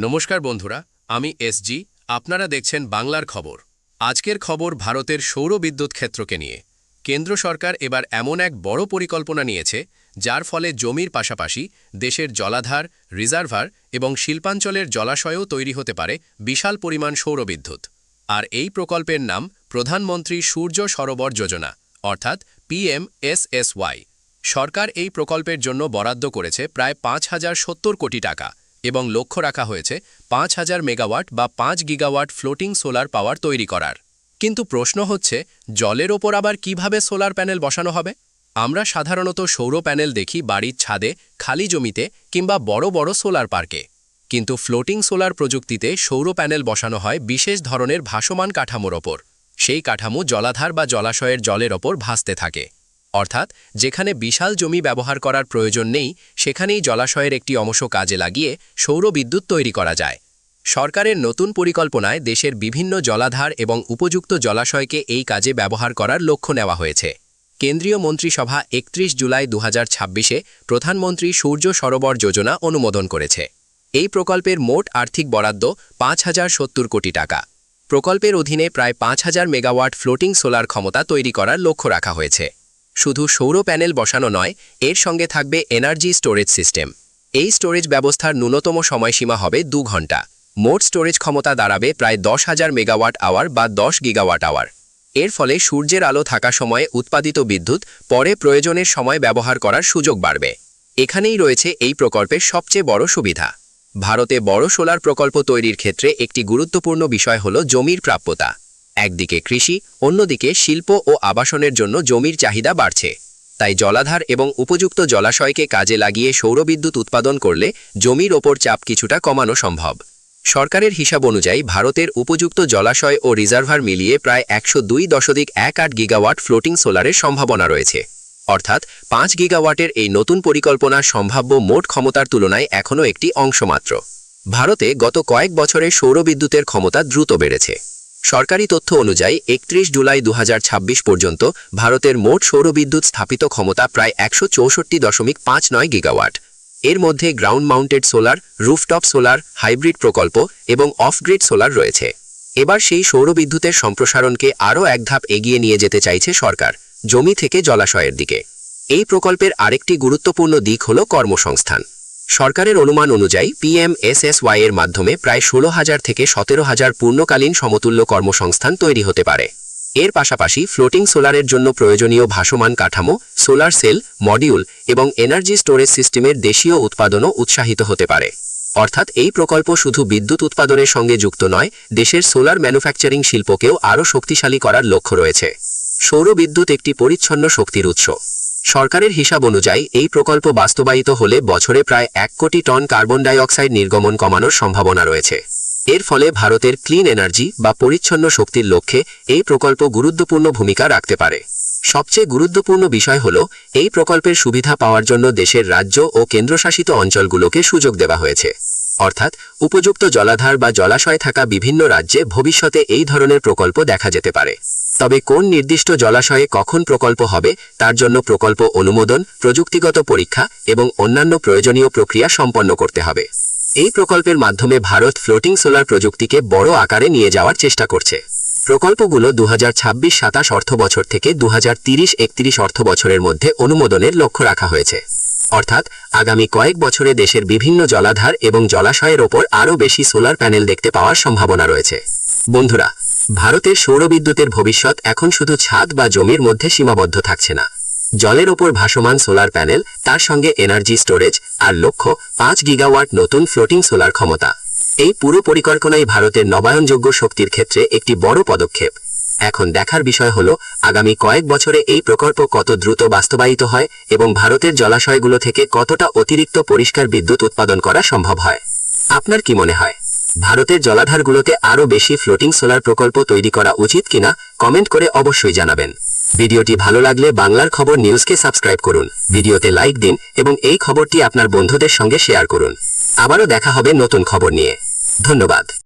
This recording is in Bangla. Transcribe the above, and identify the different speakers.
Speaker 1: নমস্কার বন্ধুরা, আমি এসজি। আপনারা দেখছেন বাংলার খবর। আজকের খবর ভারতের সৌর বিদ্যুৎ ক্ষেত্রকে নিয়ে। কেন্দ্র সরকার এবার এমন এক বড় পরিকল্পনা নিয়েছে যার ফলে জমির পাশাপাশি দেশের জলাধার, রিজার্ভার এবং শিল্পাঞ্চলের জলাশয়ও তৈরি হতে পারে বিশাল পরিমাণ সৌরবিদ্যুৎ। আর এই প্রকল্পের নাম প্রধানমন্ত্রী সূর্য সরোবর যোজনা, অর্থাৎ PMSSY। সরকার এই প্রকল্পের জন্য বরাদ্দ করেছে প্রায় ৫,০৭০ কোটি টাকা এবং লক্ষ্য রাখা হয়েছে ৫,০০০ মেগাওয়াট বা ৫ গিগাওয়াট ফ্লোটিং সোলার পাওয়ার তৈরি করার। কিন্তু প্রশ্ন হচ্ছে, জলের ওপর আবার কিভাবে সোলার প্যানেল বসানো হবে? আমরা সাধারণত সৌর প্যানেল দেখি বাড়ির ছাদে, খালি জমিতে কিংবা বড় বড় সোলার পার্কে। কিন্তু ফ্লোটিং সোলার প্রযুক্তিতে সৌর প্যানেল বসানো হয় বিশেষ ধরনের ভাসমান কাঠামোর ওপর। সেই কাঠামো জলাধার বা জলাশয়ের জলের ওপর ভাসতে থাকে। অর্থাৎ যেখানে বিশাল জমি ব্যবহার করার প্রয়োজন নেই, সেখানেই জলাশয়ের একটি অংশ কাজে লাগিয়ে সৌর বিদ্যুৎ তৈরি করা যায়। সরকারের নতুন পরিকল্পনায় দেশের বিভিন্ন জলাধার এবং উপযুক্ত জলাশয়কে এই কাজে ব্যবহার করার লক্ষ্য নেওয়া হয়েছে। কেন্দ্রীয় মন্ত্রিসভা ৩১ জুলাই ২০২৬-এ প্রধানমন্ত্রী সূর্য সরোবর যোজনা অনুমোদন করেছে। এই প্রকল্পের মোট আর্থিক বরাদ্দ ৫,০৭০ কোটি টাকা। প্রকল্পের অধীনে প্রায় ৫,০০০ মেগাওয়াট ফ্লোটিং সোলার ক্ষমতা তৈরি করার লক্ষ্য রাখা হয়েছে। শুধু সৌর প্যানেল বসানো নয়, এর সঙ্গে থাকবে এনার্জি স্টোরেজ সিস্টেম। এই স্টোরেজ ব্যবস্থার ন্যূনতম সময়সীমা হবে ২ ঘন্টা। মোট স্টোরেজ ক্ষমতা দাঁড়াবে প্রায় ১০,০০০ মেগাওয়াট আওয়ার বা ১০ গিগাওয়াট আওয়ার। এর ফলে সূর্যের আলো থাকা সময়ে উৎপাদিত বিদ্যুৎ পরে প্রয়োজনের সময় ব্যবহার করার সুযোগ বাড়বে। এখানেই রয়েছে এই প্রকল্পের সবচেয়ে বড় সুবিধা। ভারতে বড় সোলার প্রকল্প তৈরির ক্ষেত্রে একটি গুরুত্বপূর্ণ বিষয় হল জমির প্রাপ্যতা। একদিকে কৃষি, অন্যদিকে শিল্প ও আবাসনের জন্য জমির চাহিদা বাড়ছে। তাই জলাধার এবং উপযুক্ত জলাশয়কে কাজে লাগিয়ে সৌরবিদ্যুৎ উৎপাদন করলে জমির ওপর চাপ কিছুটা কমানো সম্ভব। সরকারের হিসাব অনুযায়ী ভারতের উপযুক্ত জলাশয় ও রিজার্ভার মিলিয়ে প্রায় ১০২.১৮ গিগাওয়াট ফ্লোটিং সোলারের সম্ভাবনা রয়েছে। অর্থাৎ ৫ গিগাওয়াটের এই নতুন পরিকল্পনার সম্ভাব্য মোট ক্ষমতার তুলনায় এখনও একটি অংশ মাত্র। ভারতে গত কয়েক বছরে সৌরবিদ্যুতের ক্ষমতা দ্রুত বেড়েছে। সরকারি তথ্য অনুযায়ী ৩১ জুলাই ২০২৬ পর্যন্ত ভারতের মোট সৌরবিদ্যুৎ স্থাপিত ক্ষমতা প্রায় ১৬৪.৫৯ গিগাওয়াট। এর মধ্যে ground mounted solar, rooftop solar, hybrid প্রকল্প এবং অফগ্রিড সোলার রয়েছে। এবার সেই সৌরবিদ্যুতের সম্প্রসারণকে আরও এক ধাপ এগিয়ে নিয়ে যেতে চাইছে সরকার, জমি থেকে জলাশয়ের দিকে। এই প্রকল্পের আরেকটি গুরুত্বপূর্ণ দিক হল কর্মসংস্থান। সরকারের অনুমান অনুযায়ী PMSSY এর মাধ্যমে প্রায় ১৬,০০০ থেকে ১৭,০০০ পূর্ণকালীন সমতুল্য কর্মসংস্থান তৈরি হতে পারে। এর পাশাপাশি ফ্লোটিং সোলারের জন্য প্রয়োজনীয় ভাসমান কাঠামো, সোলার সেল, মডিউল এবং এনার্জি স্টোরেজ সিস্টেমের দেশীয় উৎপাদনও উৎসাহিত হতে পারে। অর্থাৎ এই প্রকল্প শুধু বিদ্যুৎ উৎপাদনের সঙ্গে যুক্ত নয়, দেশের সোলার ম্যানুফ্যাকচারিং শিল্পকেও আরও শক্তিশালী করার লক্ষ্য রয়েছে। সৌর বিদ্যুৎ একটি পরিচ্ছন্ন শক্তির উৎস। সরকারের হিসাব অনুযায়ী এই প্রকল্প বাস্তবায়িত হলে বছরে প্রায় ১ কোটি টন কার্বন ডাই অক্সাইড নির্গমন কমানোর সম্ভাবনা রয়েছে। এর ফলে ভারতের ক্লিন এনার্জি বা পরিচ্ছন্ন শক্তির লক্ষ্যে এই প্রকল্প গুরুত্বপূর্ণ ভূমিকা রাখতে পারে। সবচেয়ে গুরুত্বপূর্ণ বিষয় হল, এই প্রকল্পের সুবিধা পাওয়ার জন্য দেশের রাজ্য ও কেন্দ্রশাসিত অঞ্চলগুলোকে সুযোগ দেওয়া হয়েছে। অর্থাৎ উপযুক্ত জলাধার বা জলাশয় থাকা বিভিন্ন রাজ্যে ভবিষ্যতে এই ধরনের প্রকল্প দেখা যেতে পারে। তবে কোন নির্দিষ্ট জলাশয়ে কখন প্রকল্প হবে তার জন্য প্রকল্প অনুমোদন, প্রযুক্তিগত পরীক্ষা এবং অন্যান্য প্রয়োজনীয় প্রক্রিয়া সম্পন্ন করতে হবে। এই প্রকল্পের মাধ্যমে ভারত ফ্লোটিং সোলার প্রযুক্তিকে বড় আকারে নিয়ে যাওয়ার চেষ্টা করছে। প্রকল্পগুলো ২০২৬-২৭ অর্থবছর থেকে ২০৩০-৩১ অর্থবছরের মধ্যে অনুমোদনের লক্ষ্য রাখা হয়েছে। অর্থাৎ আগামী কয়েক বছরে দেশের বিভিন্ন জলাধার এবং জলাশয়ের ওপর আরও বেশি সোলার প্যানেল দেখতে পাওয়ার সম্ভাবনা রয়েছে। বন্ধুরা, ভারতের সৌরবিদ্যুতের ভবিষ্যৎ এখন শুধু ছাদ বা জমির মধ্যে সীমাবদ্ধ থাকছে না। জলের ওপর ভাসমান সোলার প্যানেল, তার সঙ্গে এনার্জি স্টোরেজ, আর লক্ষ্য ৫ গিগাওয়াট নতুন ফ্লোটিং সোলার ক্ষমতা। এই পুরো পরিকল্পনাই ভারতের নবায়নযোগ্য শক্তির ক্ষেত্রে একটি বড় পদক্ষেপ। এখন দেখার বিষয় হল, আগামী কয়েক বছরে এই প্রকল্প কত দ্রুত বাস্তবায়িত হয় এবং ভারতের জলাশয়গুলো থেকে কতটা অতিরিক্ত পরিষ্কার বিদ্যুৎ উৎপাদন করা সম্ভব হয়। আপনার কি মনে হয়, ভারতের জলাধারগুলোতে আরও বেশি ফ্লোটিং সোলার প্রকল্প তৈরি করা উচিত কিনা কমেন্ট করে অবশ্যই জানাবেন। ভিডিওটি ভালো লাগলে বাংলার খবর নিউজকে সাবস্ক্রাইব করুন, ভিডিওতে লাইক দিন এবং এই খবরটি আপনার বন্ধুদের সঙ্গে শেয়ার করুন। আবারও দেখা হবে নতুন খবর নিয়ে। ধন্যবাদ।